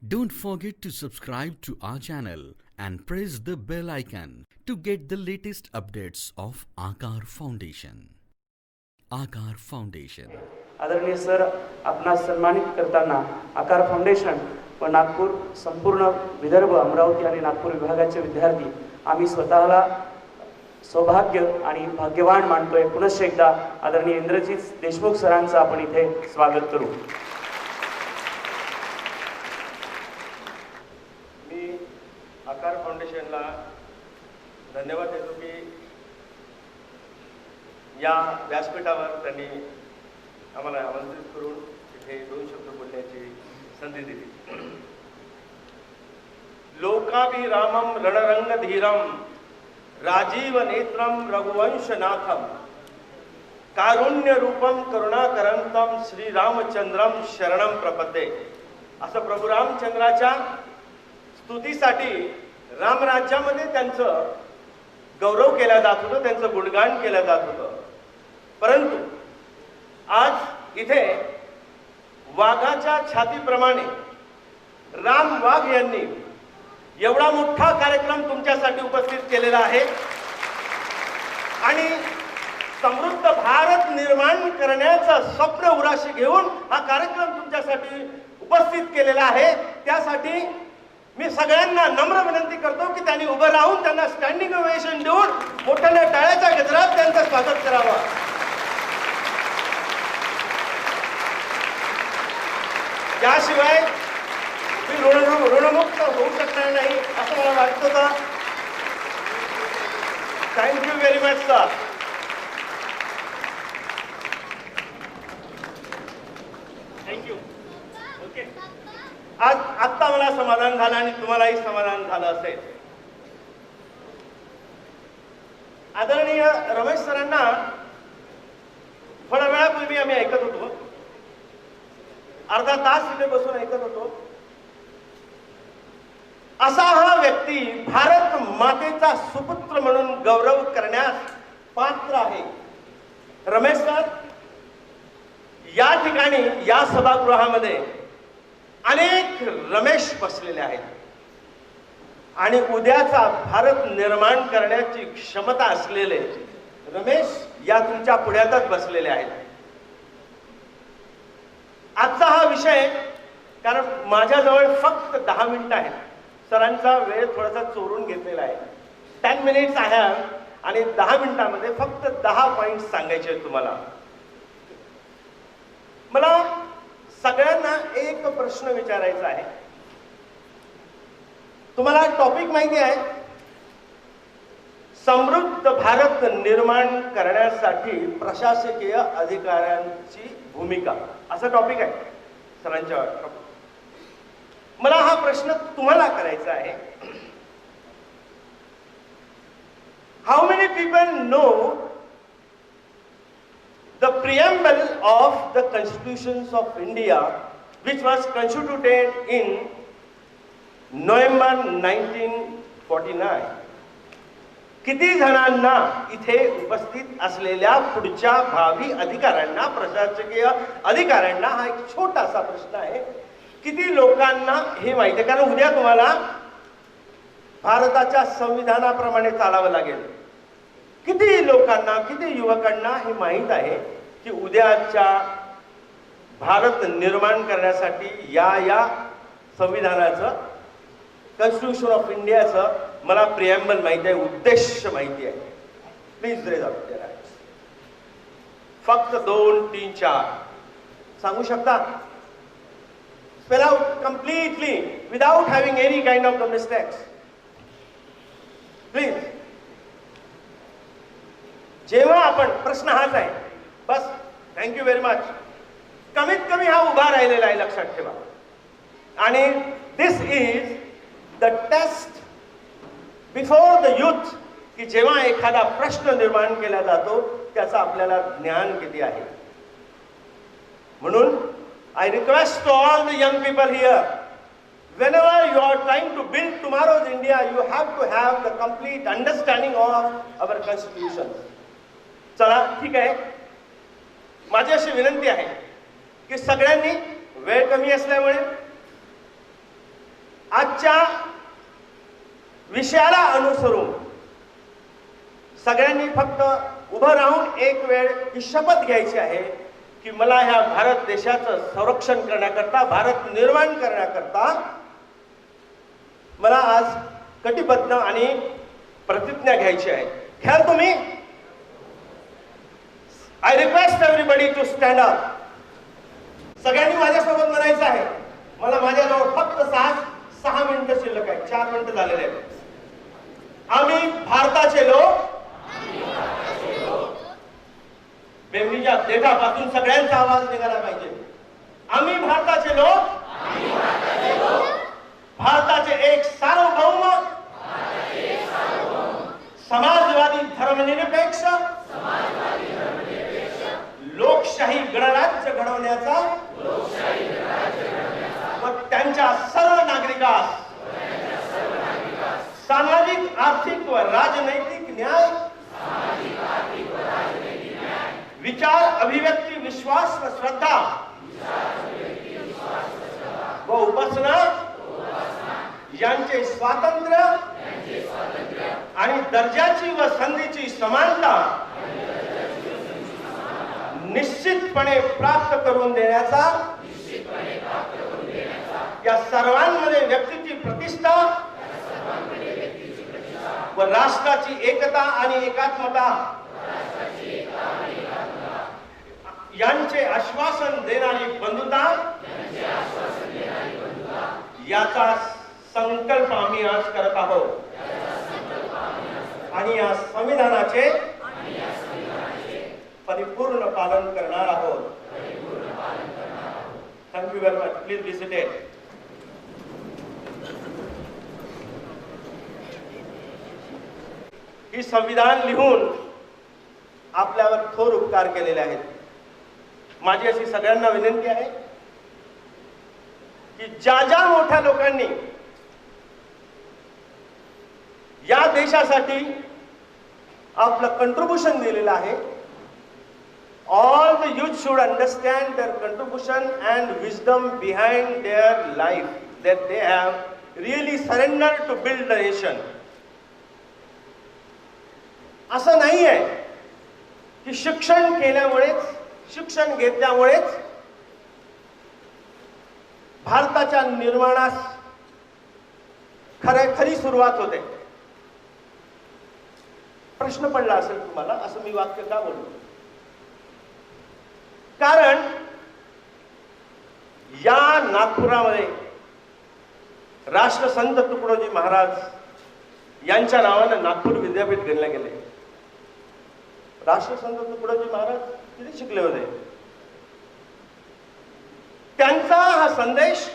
Don't forget to subscribe to our channel and press the bell icon to get the latest updates of Aakar Foundation. Aakar Foundation. आदरणीय sir, आपणास सन्मानित करताना आकार foundation व नागपूर, संपूर्ण विदर्भ, अमरावती आणि नागपूर विभागाचे विद्यार्थी आम्ही स्वतःला सौभाग्य आणि भाग्यवान मानतोय. पुनश्च एकदा आदरणीय इंद्रजीत देशमुख सरांचं आपण इथे स्वागत करू. मी आकार फाउंडेशनला धन्यवाद देतो की या व्यासपीठावर त्यांनी आम्हाला आमंत्रित करून इथे दोन शब्द बोलण्याची संधी दिली. लोकाभिरामम रणरंगधीरम राजीव नेत्रम रघुवंशनाथम कारुण्य रूपम करुणाकरंतम श्रीरामचंद्रम शरणम प्रपद्ये. असं प्रभू रामचंद्राच्या स्तुतीसाठी रामराज्यामध्ये त्यांचं गौरव केला जात होतं, त्यांचं गुणगान केलं जात होतं. परंतु आज इथे वाघाच्या छातीप्रमाणे राम वाघ यांनी एवढा मोठा कार्यक्रम तुमच्यासाठी उपस्थित केलेला आहे आणि समृद्ध भारत निर्माण करण्याचं स्वप्न उराशी घेऊन हा कार्यक्रम तुमच्यासाठी उपस्थित केलेला आहे. त्यासाठी मी सगळ्यांना नम्र विनंती करतो की त्यांनी उभं राहून त्यांना स्टँडिंग ओवेशन देऊन मोठ्याने टाळ्याच्या गजरात त्यांचं स्वागत करावं. त्याशिवाय मी ऋणमुक्त होऊ शकणार नाही असं मला वाटतं होतं. Thank you very much sir. Thank you. Okay, आज आत्ता मला समाधान झालं आणि तुम्हालाही समाधान झालं असेल. आदरणीय रमेश सरांना थोड्या वेळापूर्वी आम्ही ऐकत होतो, अर्धा तास तिथे बसून ऐकत होतो. असा हा व्यक्ती भारत मातेचा सुपुत्र म्हणून गौरव करण्यास पात्र आहे. रमेश सर, या ठिकाणी या सभागृहामध्ये अनेक रमेश बसलेले आहेत आणि उद्याचा भारत निर्माण करण्याची क्षमता असलेले रमेश या तुमच्या पुढ्यातच बसलेले आहेत. आजचा हा विषय, कारण माझ्याजवळ फक्त 10 मिनिटं आहेत, सरांचा वेळ थोडासा चोरून घेतलेला आहे. 10 मिनिट्स आहे आणि 10 मिनिटांमध्ये फक्त 10 पॉइंट सांगायचे आहेत तुम्हाला. मला सगळ्यांना एक प्रश्न विचारायचा आहे. तुम्हाला टॉपिक माहिती आहे, समृद्ध भारत निर्माण करण्यासाठी प्रशासकीय अधिकाऱ्यांची भूमिका, असा टॉपिक आहे सरांच्या. मला हा प्रश्न तुम्हाला करायचा आहे. How many people know the preamble of the constitutions of India which was constituted in November 1949? किती जणांना इथे उपस्थित असलेल्या पुढच्या भावी अधिकाऱ्यांना, प्रशासकीय अधिकाऱ्यांना हा एक छोटासा प्रश्न आहे, किती लोकांना हे माहिती आहे? कारण उद्या तुम्हाला भारताच्या संविधानाप्रमाणे चालावं लागेल. किती लोकांना, किती युवकांना हे माहीत आहे की उद्याच्या भारत निर्माण करण्यासाठी या संविधानाचं, कॉन्स्टिट्यूशन ऑफ इंडियाचं मला प्रिएम्बल माहिती आहे, उद्देश माहिती आहे? Please raise up their hands. फक्त 2, 3, 4 सांगू शकता? Spell out completely without having any kind of mistakes please. जेव्हा आपण, प्रश्न हाच आहे बस. Thank you very much. कमीत कमी हा उभा राहिलेला आहे, लक्षात ठेवा. आणि this is the test before the youth, की जेव्हा एखादा प्रश्न निर्माण केला जातो त्याचं आपल्याला ज्ञान किती आहे. म्हणून I request to all the young people here, whenever you are trying to build tomorrow's India, you have to have the complete understanding of our constitution. चला, ठीक आहे. माझी अशी विनंती आहे की सगळ्यांनी, वेळ कमी असल्यामुळे आजच्या विषयाला अनुसरून सगळ्यांनी फक्त उभं राहून एक वेळ ही शपथ घ्यायची आहे की मला ह्या भारत देशाचं संरक्षण करण्याकरता, भारत निर्माण करण्याकरता मला आज कटिबद्ध आणि प्रतिज्ञा घ्यायची आहे. घ्याल तुम्ही? I request everybody to stand up. सगळ्यांनी माझ्यासोबत म्हणायचं आहे. मला माझ्याजवळ फक्त 6 मिनिटं शिल्लक आहे. 4 मिनिटं झालेले आहेत. आम्ही भारताचे लोक. बेमनीच्या देठापासून सगळ्यांचा आवाज निघाला पाहिजे. आम्ही भारताचे लोक, भारताचे एक सार्वभौम, समाजवादी धर्मनिरपेक्ष लोकशाही गणराज्य घडवण्याचा व त्यांच्या सर्व नागरिकास सामाजिक, आर्थिक व राजनैतिक न्याय, विचार, अभिव्यक्ती, विश्वास व श्रद्धा व उपासना यांचे स्वातंत्र्य आणि दर्जाची व संधीची समानता निश्चितपणे प्राप्त करून देण्याचा, या सर्वांमध्ये व्यक्तीची प्रतिष्ठा व राष्ट्राची एकता आणि एकात्मता यांचे आश्वासन देणारी बंधुता, याचा संकल्प आम्ही आज करत आहोत आणि या संविधानाचे परिपूर्ण पालन करणार आहोत. Thank you very much. Please be seated. ही संविधान लिहून आपल्यावर थोर उपकार केलेले आहेत. माझी अशी सगळ्यांना विनंती आहे की ज्या मोठ्या लोकांनी या देशासाठी आपलं कंट्रीब्युशन दिलेलं आहे, all the youth should understand their contribution and wisdom behind their life, that they have really surrendered to build the nation. असं नाही आहे की शिक्षण केल्यामुळेच, शिक्षण घेतल्यामुळेच भारताच्या निर्माणास खरी सुरुवात होते. प्रश्न पडला असेल तुम्हाला, असं मी वाक्य का बोललो? कारण या नागपुरामध्ये राष्ट्रसंत तुकडोजी महाराज यांच्या नावानं नागपूर विद्यापीठ गणले गेले. राष्ट्रसंत तुकडोजी महाराज किती शिकले होते? त्यांचा हा संदेश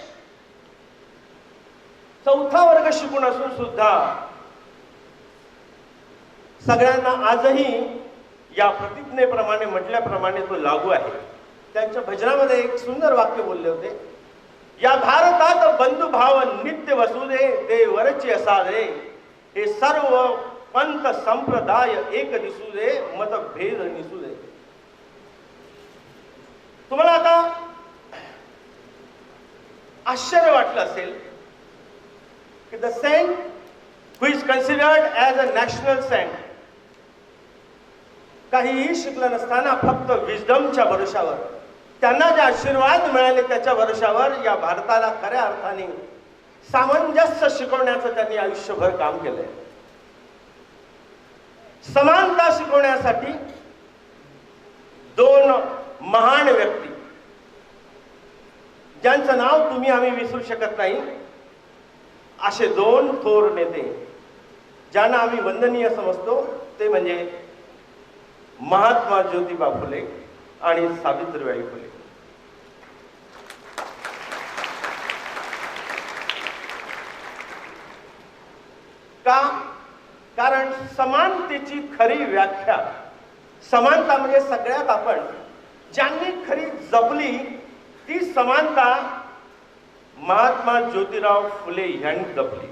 4था वर्ग शिकून असून सुद्धा सगळ्यांना आजही या प्रतिज्ञेप्रमाणे म्हटल्याप्रमाणे तो लागू आहे. त्यांच्या भजनामध्ये एक सुंदर वाक्य बोलले होते, या भारतात बंधुभाव नित्य वसुदे, देवरची असादे, हे सर्व पंथ संप्रदाय एक दिसू दे, मतभेद निसू दे. तुम्हाला आता आश्चर्य वाटलं असेल की the saint who is considered as a national saint काहीही शिकलं नसताना फक्त विजडमच्या भरोशावर, त्यांना जे आशीर्वाद मिळाले त्याच्या भरोशावर या भारताला खऱ्या अर्थाने सामंजस्य शिकवण्याचं त्यांनी आयुष्यभर काम केलंय. समानता शिकवण्यासाठी 2 महान व्यक्ती ज्यांचं नाव तुम्ही आम्ही विसरू शकत नाही, असे 2 थोर नेते ज्यांना आम्ही वंदनीय समजतो, ते म्हणजे महात्मा ज्योतिबा फुले आणि सावित्रीबाई फुले. का? कारण समानतेची खरी व्याख्या, समानता म्हणजे सगळ्यात आपण ज्यांनी खरी जपली ती समानता महात्मा ज्योतिराव फुले यांनी जपली.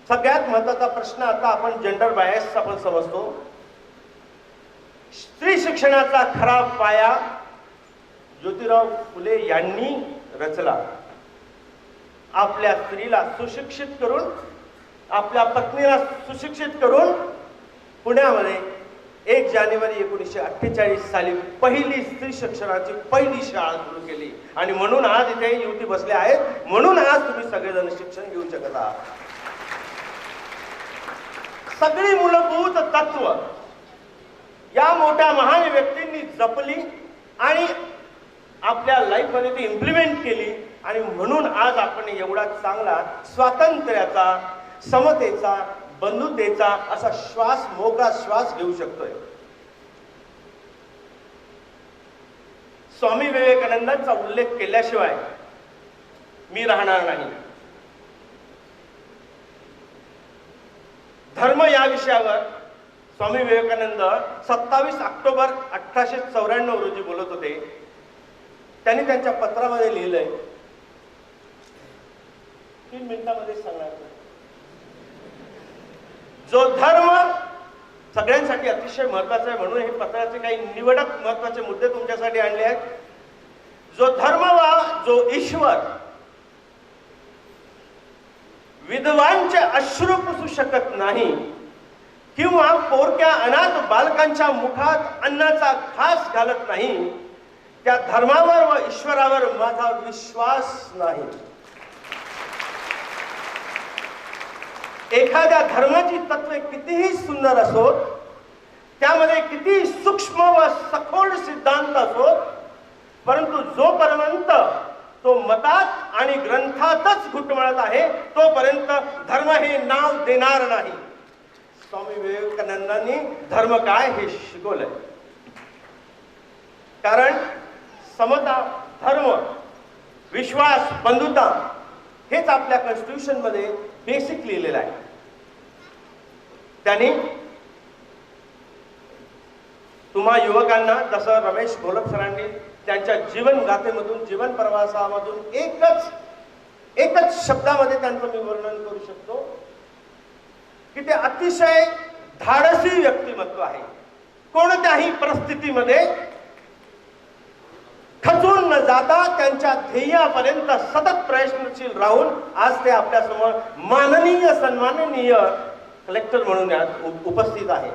सगळ्यात महत्त्वाचा प्रश्न आता आपण जेंडर बायस आपण समजतो. स्त्री शिक्षणाचा खरा पाया ज्योतिराव फुले यांनी रचला आपल्या स्त्रीला सुशिक्षित करून, आपल्या पत्नीला सुशिक्षित करून पुण्यामध्ये 1 जानेवारी 1948 साली पहिली स्त्री शिक्षणाची पहिली शाळा सुरू केली. आणि म्हणून आज इथे युवती बसल्या आहेत, म्हणून आज तुम्ही सगळेजण शिक्षण घेऊ शकत आहात. सगळी मूलभूत तत्व या मोठ्या महान व्यक्तींनी जपली आणि आपल्या लाईफमध्ये ती इम्प्लिमेंट केली. आणि म्हणून आज आपण एवढा चांगला स्वातंत्र्याचा, समतेचा, बंधुतेचा असा श्वास, मोकळा श्वास घेऊ शकतोय. स्वामी विवेकानंदांचा उल्लेख केल्याशिवाय मी राहणार नाही. धर्म या विषयावर स्वामी विवेकानंद 27 ऑक्टोबर 1894 रोजी बोलत होते. त्यांनी त्यांच्या पत्रामध्ये लिहिलंय, 3 मिनिटांमध्ये सांगणार, जो धर्म सगळ्यांसाठी अतिशय महत्वाचा आहे, म्हणून हे पत्राचे काही निवडक महत्वाचे मुद्दे तुमच्यासाठी आणले आहेत. जो धर्म वा जो ईश्वर विधवांचे अश्रू पुसू शकत नाही किंवा पोरक्या अनाथ बालकांच्या मुखात अन्नाचा घास घालत नाही, त्या धर्मावर व ईश्वरावर माझा विश्वास नाही. एखाद्या धर्माची तत्वे कितीही सुंदर असोत, त्यामध्ये किती सूक्ष्म व सखोल सिद्धांत असोत, परंतु जोपर्यंत तो मतात आणि ग्रंथातच घुटमळत आहे तोपर्यंत धर्म हे नाव देणार नाही. स्वामी विवेकानंदांनी धर्म काय हे शिकवलंय. कारण समता, धर्म, विश्वास, बंधुता हेच आपल्या कॉन्स्टिट्यूशन मध्ये बेसिक लिहिलेलं आहे. त्यांनी तुम्हा युवकांना, जसं रमेश घोलप सरांनी त्यांच्या जीवन गाथेमधून, जीवन प्रवासामधून एकच शब्दामध्ये त्यांचं मी वर्णन करू शकतो की ते अतिशय धाडसी व्यक्तिमत्व आहे. कोणत्याही परिस्थितीमध्ये खचून न जाता त्यांच्या ध्येयापर्यंत सतत प्रयत्नशील राहून आज ते आपल्या समोर माननीय, सन्माननीय कलेक्टर म्हणून उपस्थित आहे.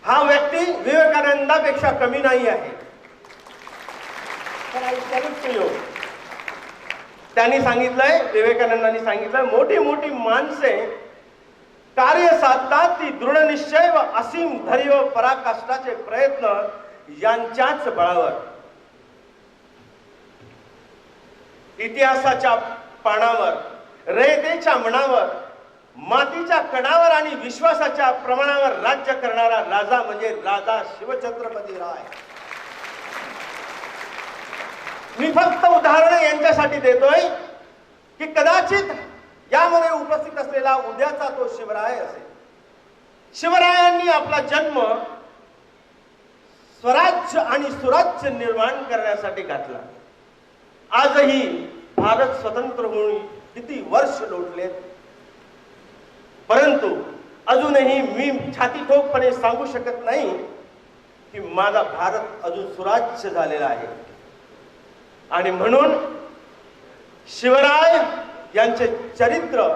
हा व्यक्ती विवेकानंदापेक्षा कमी नाही आहे. त्यांनी सांगितलंय, विवेकानंदांनी सांगितलंय, मोठी मोठी माणसे कार्य साधतात ती दृढनिश्चय व असीम धैर्य व पराकाष्ठाचे प्रयत्न यांच्याच बळावर. इतिहासाच्या पानावर, रयतेच्या मनावर, मातीच्या कणावर आणि विश्वासाच्या प्रमाणावर राज्य करणारा राजा म्हणजे राजा शिवछत्रपती राय. मी फक्त उदाहरण यांच्यासाठी देतोय की कदाचित यामध्ये उपस्थित असलेला उद्याचा तो शिवराय असेल. शिवरायांनी आपला जन्म स्वराज्य आणि सुराज्य निर्माण करण्यासाठी घातला. आजही भारत स्वतंत्र होऊन किती वर्ष लोटलेत, परंतु अजूनही मी छाती ठोकपणे सांगू शकत नाही की माझा भारत अजून सुराज्य झालेला आहे. आणि म्हणून शिवराय यांचे चरित्र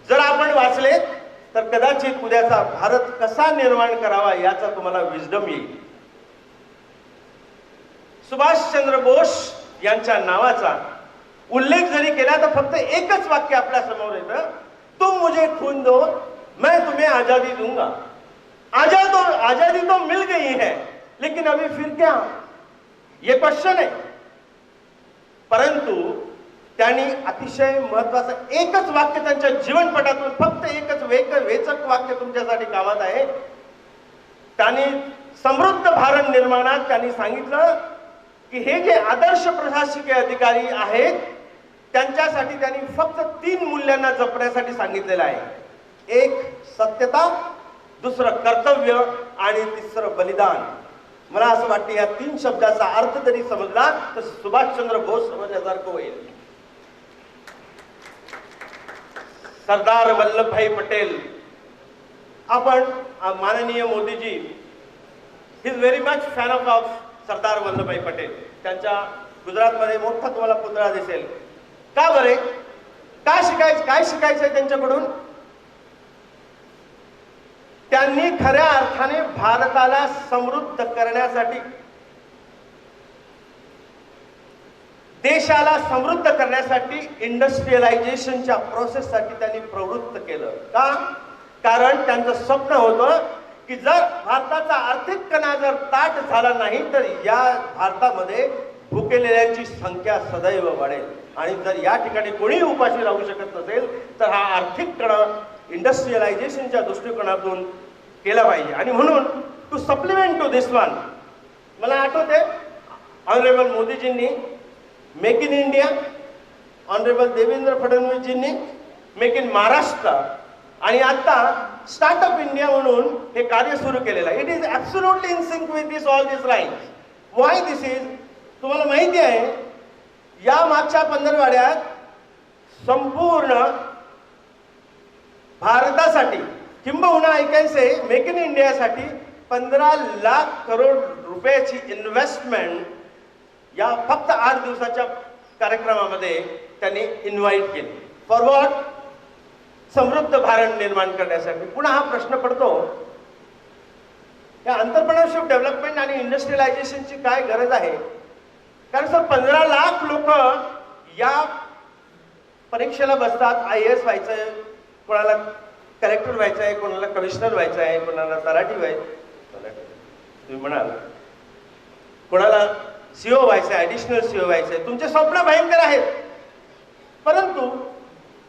जर आपण वाचले तर कदाचित उद्याचा भारत कसा निर्माण करावा याचा तुम्हाला विजडम येईल. सुभाषचंद्र बोस यांच्या नावाचा उल्लेख जरी केला तर फक्त एकच वाक्य आपल्या समोर येतं, तुम मुझे खून दो मैं तुम्हें आजादी दूंगा. आजादी तो मिल गई है, लेकिन अभी फिर क्या, ये क्वेश्चन है. परंतु त्यांनी अतिशय महत्वाचं एकच वाक्य त्यांच्या जीवनपटातून, फक्त एकच वेचक वाक्य तुमच्यासाठी कामात आहे. त्यांनी समृद्ध भारत निर्माणात त्यांनी सांगितलं की हे जे आदर्श प्रशासकीय अधिकारी आहेत त्यांच्यासाठी त्यांनी फक्त 3 मूल्यांना जपण्यासाठी सांगितलेलं आहे. एक सत्यता, दुसरं कर्तव्य आणि तिसरं बलिदान. मला असं वाटतं या 3 शब्दाचा अर्थ जरी समजला तर सुभाषचंद्र बोस समजण्यासारखं होईल. सरदार वल्लभभाई पटेल, आपण माननीय Modiji he is very much fan of Sardar Vallabhbhai Patel. त्यांच्या गुजरातमध्ये मोठा तुम्हाला पुतळा दिसेल. का बरं बरोबर आहे. काय शिकायचंय त्यांच्याकडून? त्यांनी खऱ्या अर्थाने भारताला समृद्ध करण्यासाठी, देशाला समृद्ध करण्यासाठी इंडस्ट्रियलायझेशनच्या प्रोसेससाठी त्यांनी प्रवृत्त केलं. का? कारण त्यांचं स्वप्न होतं की जर भारताचा आर्थिक कणा जर ताठ झाला नाही तर या भारतामध्ये भुकेलेल्यांची संख्या सदैव वाढेल. आणि जर या ठिकाणी कोणी उपाशी राहू शकत नसेल तर हा आर्थिक कणा इंडस्ट्रियलायझेशनच्या दृष्टिकोनातून केला पाहिजे. आणि म्हणून to supplement to this one, मला आठवते ऑनरेबल मोदीजींनी make in India, honourable Devendra फडणवीसजींनी मेक इन महाराष्ट्र, आणि आता स्टार्टअप इंडिया म्हणून हे कार्य सुरू केलेलं आहे. It is absolutely in sync with this all this lines. Why this is? तुम्हाला माहिती आहे, या मागच्या पंधरवड्यात संपूर्ण भारतासाठी, किंबहुना ऐकायचे मेक इन इंडियासाठी 15 लाख करोड रुपयाची इन्व्हेस्टमेंट या फक्त 8 दिवसाच्या कार्यक्रमामध्ये त्यांनी इन्व्हाइट केली. For what? समृद्ध भारत निर्माण करण्यासाठी. पुन्हा हा प्रश्न पडतो, या एंटरप्रेन्योरशिप डेव्हलपमेंट आणि इंडस्ट्रियलायझेशनची काय गरज आहे? कारण सर 15 लाख लोक या परीक्षेला बसतात. IAS व्हायचंय, कोणाला कलेक्टर व्हायचं आहे, कोणाला कमिशनर व्हायचं आहे, कोणाला तलाठी व्हायचं, तुम्ही म्हणाल कोणाला CEO व्हायचं आहे, ॲडिशनल CEO व्हायचं आहे. तुमचे स्वप्न भयंकर आहेत, परंतु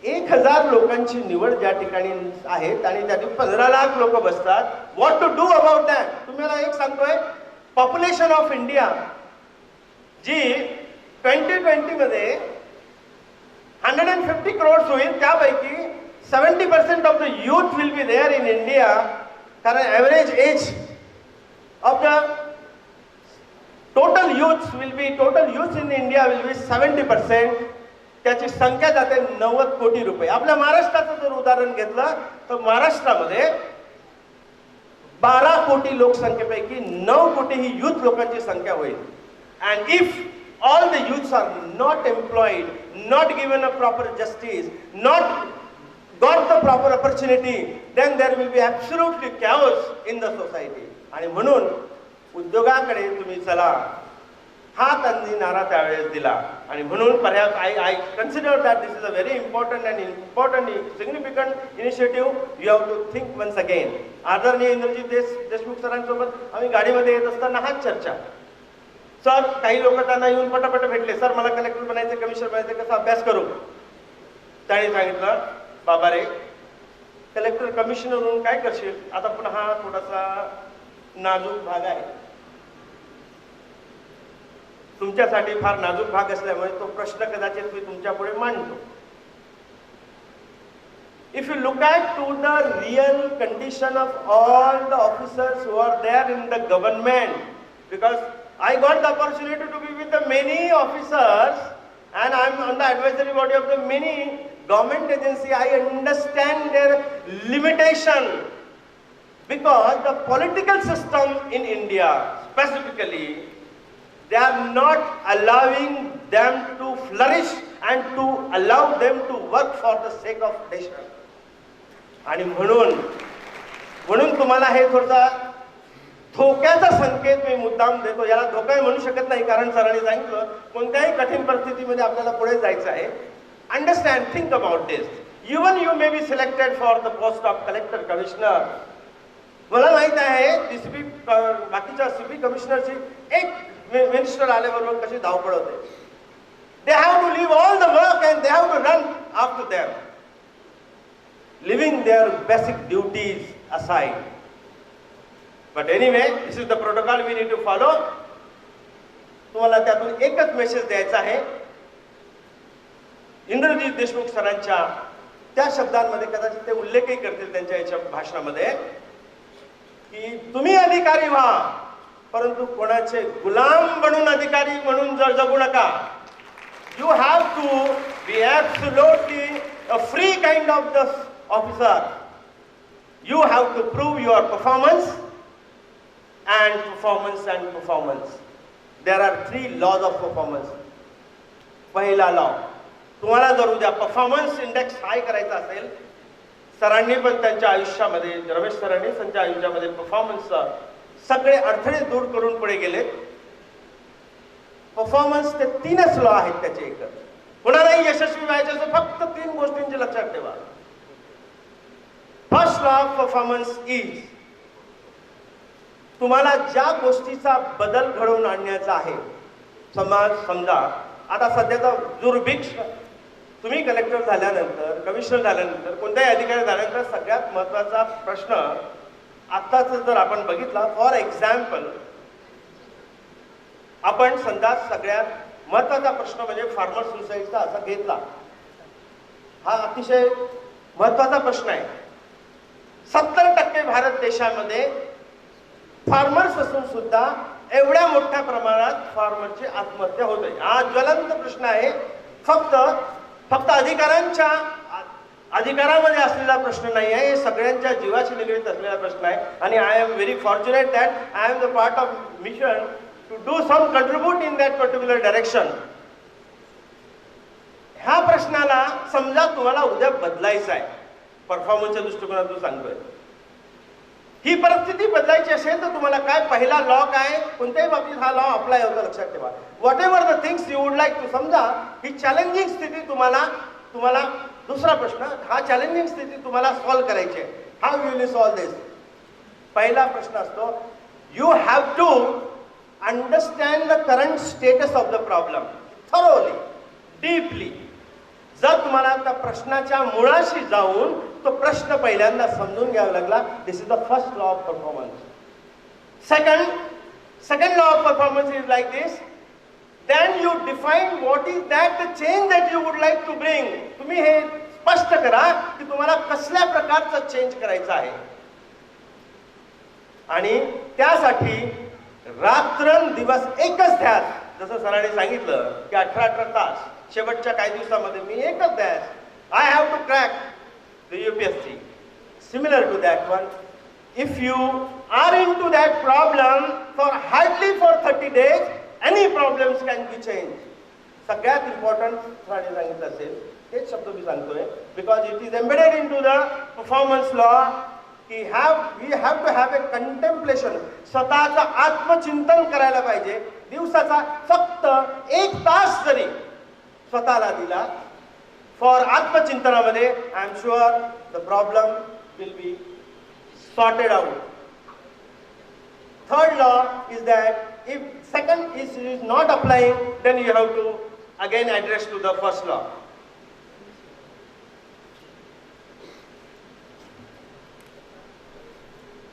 1000 लोकांची निवड ज्या ठिकाणी आहेत आणि त्यातील 15 लाख लोक बसतात. What to do about that? तुम्हाला एक सांगतोय, पॉप्युलेशन ऑफ इंडिया जी 2020 मध्ये 150 करोड होईल, त्यापैकी 70% of the youth will be there in India. कारण average age of the total youth in India will be 70%. त्याची संख्या जाते 90 कोटी रुपये. आपल्या महाराष्ट्राचं जर उदाहरण घेतलं तर महाराष्ट्रामध्ये 12 कोटी लोकसंख्येपैकी 9 कोटी ही युथ लोकांची संख्या होईल. And if all the youths are not employed, not given a proper justice, not got the proper opportunity, then there will be absolutely chaos in the society. आणि म्हणून उद्योगाकडे तुम्ही चला, हा त्यांनी नारा त्यावेळेस दिला. आणि म्हणून perhaps I consider that this is a very important significant initiative. You have to think once again. आदरणीय इंद्रजीत देशमुख सरांसोबत आम्ही गाडीमध्ये येत असताना हाच चर्चा. सर, काही लोक त्यांना येऊन पटापट भेटले, सर मला कलेक्टर बनायचे, कमिशनर बनायचे, कसा अभ्यास करू? त्याने सांगितलं, बाबा रे, कलेक्टर कमिशनर म्हणून काय करशील? आता पण हा थोडासा नाजूक भाग आहे, तुमच्यासाठी फार नाजूक भाग असल्यामुळे तो प्रश्न कदाचित मी तुमच्या पुढे मांडतो. If you look at to the real condition of all the officers who are there in the government, because I got the opportunity to be with the many officers and I am on the advisory body of the many government agency. I understand their limitation because the political system in India specifically, they are not allowing them to flourish and to allow them to work for the sake of nation. आणि म्हणून तुम्हाला हे थोडा धोक्याचा संकेत मी मुद्दाम देतो. याला धोका म्हणू शकत नाही, कारण सरांनी सांगितलं कोणत्याही कठीण परिस्थितीमध्ये आपल्याला पुढे जायचं आहे. Understand, think about this. Even you may be selected for the post of collector, commissioner. मला माहित आहे DCP बाकीच्या CP कमिशनरची एक मिनिस्टर आल्याबरोबर कशी धावपळ होते. They have to leave all the work and they have to run after them, leaving their basic duties aside. But anyway, this is the protocol we need to follow. तुम्हाला त्यातून एकच message द्यायचा आहे. इंद्रजीत देशमुख सरांच्या त्या शब्दांमध्ये कदाचित ते उल्लेखही करतील त्यांच्या याच्या भाषणामध्ये की तुम्ही अधिकारी व्हा, परंतु कोणाचे गुलाम बनून अधिकारी म्हणून जगू नका. You have to be absolutely a free kind of the officer. You have to prove your performance and performance. There are 3 laws of performance. पहिला लॉ, तुम्हाला जर उद्या परफॉर्मन्स इंडेक्स हाय करायचा असेल, सरांनी पण त्यांच्या आयुष्यामध्ये, रमेश सरांनी त्यांच्या आयुष्यामध्ये परफॉर्मन्स सगळे अडथळे दूर करून पुढे गेले. परफॉर्मन्स ते 3च लॉ आहेत त्याचे एकच. कोणालाही यशस्वी व्हायचे असेल फक्त 3 गोष्टींची लक्षात ठेवा. First law of performance is, तुम्हाला ज्या गोष्टीचा बदल घडवून आणण्याचा आहे, समजा आता सध्याचा दुर्भिक्ष, तुम्ही कलेक्टर झाल्यानंतर, कमिशनर झाल्यानंतर, कोणत्याही अधिकारी झाल्यानंतर सगळ्यात महत्वाचा प्रश्न आत्ताच जर आपण बघितला, फॉर एक्झाम्पल आपण समजा सगळ्यात महत्वाचा प्रश्न म्हणजे फार्मर सुसाईडचा असा घेतला, हा अतिशय महत्वाचा प्रश्न आहे. 70% भारत देशामध्ये फार्मर्स असून सुद्धा एवढ्या मोठ्या प्रमाणात फार्मरची आत्महत्या होते. हा ज्वलंत प्रश्न आहे. फक्त अधिकारामध्ये असलेला प्रश्न नाही आहे, हे सगळ्यांच्या जीवाशी निगडीत असलेला प्रश्न आहे. आणि I am very fortunate that I am the part of mission to do some contribute in that particular direction. ह्या प्रश्नाला समजा तुम्हाला उद्या बदलायचं आहे, परफॉर्मन्सच्या दृष्टिकोनातून सांगतोय, ही परिस्थिती बदलायची असेल तर तुम्हाला काय पहिला लॉ काय, कोणत्याही बाबतीत हा लॉ अप्लाय होतो, लक्षात ठेवा. Whatever the things you would like to, समजा ही चॅलेंजिंग स्थिती तुम्हाला दुसरा प्रश्न, हा चॅलेंजिंग स्थिती तुम्हाला सॉल्व्ह करायची आहे. How will you solve this? पहिला प्रश्न असतो, you have to understand the current status of the problem thoroughly, deeply. जर तुम्हाला त्या प्रश्नाच्या मुळाशी जाऊन तो प्रश्न पहिल्यांदा समजून घ्यावा लागला, this is the first law of performance. Second law of performance is like this, then you define what is that the change that you would like to bring. तुम्ही हे स्पष्ट करा की तुम्हाला कसल्या प्रकारचं चेंज करायचं आहे, आणि त्यासाठी रात्रंदिवस एकच ध्यास, जसं सरांनी सांगितलं की 18 तास शेवटच्या काही दिवसामध्ये मी एकच ध्यास, I have to crack the UPSC. Similar to that one, if you are into that problem for hardly for 30 days, any problems can be changed. सगळ्यात इम्पॉर्टंट सरांनी सांगितलं असेल हेच शब्द मी सांगतोय, because it is embedded in to the performance law की we have to have a contemplation. स्वतःचं आत्मचिंतन करायला पाहिजे. दिवसाचा फक्त 1 तास जरी स्वतःला दिला फॉर आत्मचिंतनामध्ये, I am sure the problem will be sorted out. Third law is that if second is not applying, then you have to again address to the first law.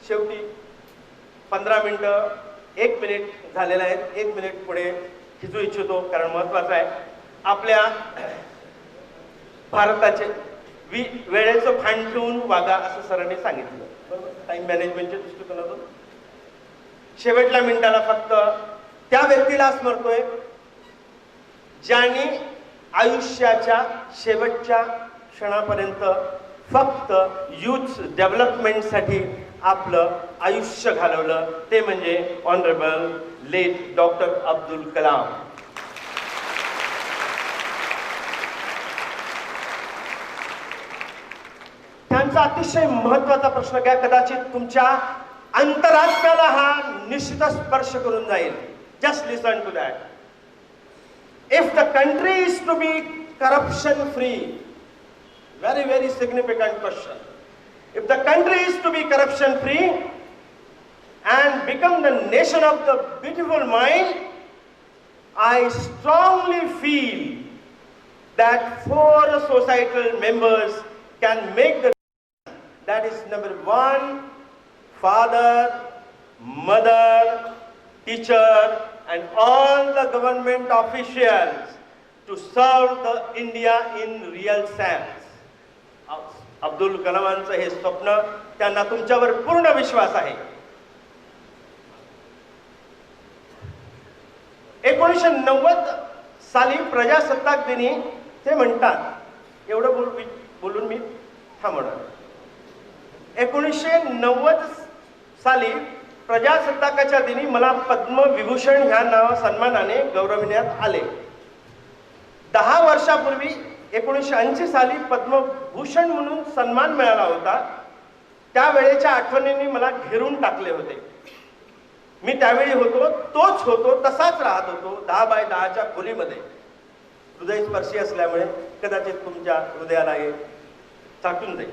शेवटी 15 मिनिटं 1 मिनिट झालेलं आहे. 1 मिनिट पुढे खिचू इच्छितो कारण महत्वाचं आहे. आपल्या भारताचे वेळेचं भान ठेवून वागा असं सरांनी सांगितलं, बरोबर, टाइम मॅनेजमेंटच्या दृष्टिकोनातून. शेवटल्या मिनिटाला फक्त त्या व्यक्तीला स्मरतोय ज्यांनी आयुष्याच्या शेवटच्या क्षणापर्यंत फक्त यूथ डेव्हलपमेंटसाठी आपलं आयुष्य घालवलं, ते म्हणजे honourable late doctor Abdul Kalam. त्यांचा अतिशय महत्वाचा प्रश्न घ्या, कदाचित तुमच्या अंतरात्म्याला हा निश्चितच स्पर्श करून जाईल. Just listen to that. If the country is to be corruption free, very very significant question. If the country is to be corruption free and become the nation of the beautiful mind, I strongly feel that 4 societal members can make the, that is number 1, father, mother, teacher and all the government officials to serve the India in real sense. Abdul कलामांचं हे स्वप्न, त्यांना तुमच्यावर पूर्ण विश्वास आहे. 1990 साली प्रजासत्ताक दिनी ते म्हणतात, एवढं बोलून मी थांबवणार. 1990 साली प्रजासत्ताकाच्या दिनी मला पद्मविभूषण ह्या सन्मानाने गौरविण्यात आले. 10 वर्षापूर्वी 1980 साली पद्मभूषण म्हणून सन्मान मिळाला होता, त्यावेळेच्या आठवणींनी मला घेरून टाकले होते. मी त्यावेळी होतो, तोच होतो, तसाच राहत होतो 10 बाय 10च्या खोलीमध्ये. हृदयस्पर्शी असल्यामुळे कदाचित तुमच्या हृदयाला हे चाटून जाईल.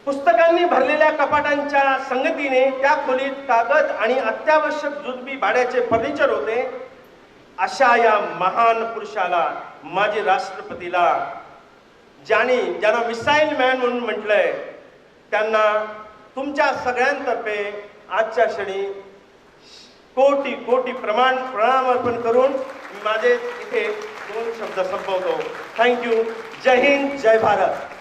पुस्तकांनी भरलेल्या कपाटांच्या संगतीने त्या खोलीत कागद आणि अत्यावश्यक जुजबी भाड्याचे फर्निचर होते. अशा या महान पुरुषाला, माजी राष्ट्रपतीला, ज्यांना मिसाईल मॅन म्हणून म्हटलंय, त्यांना तुमच्या सगळ्यांतर्फे आजच्या क्षणी कोटी कोटी प्रणाम अर्पण करून माझे इथे 2 शब्द संपवतो. थँक्यू. जय हिंद, जय भारत.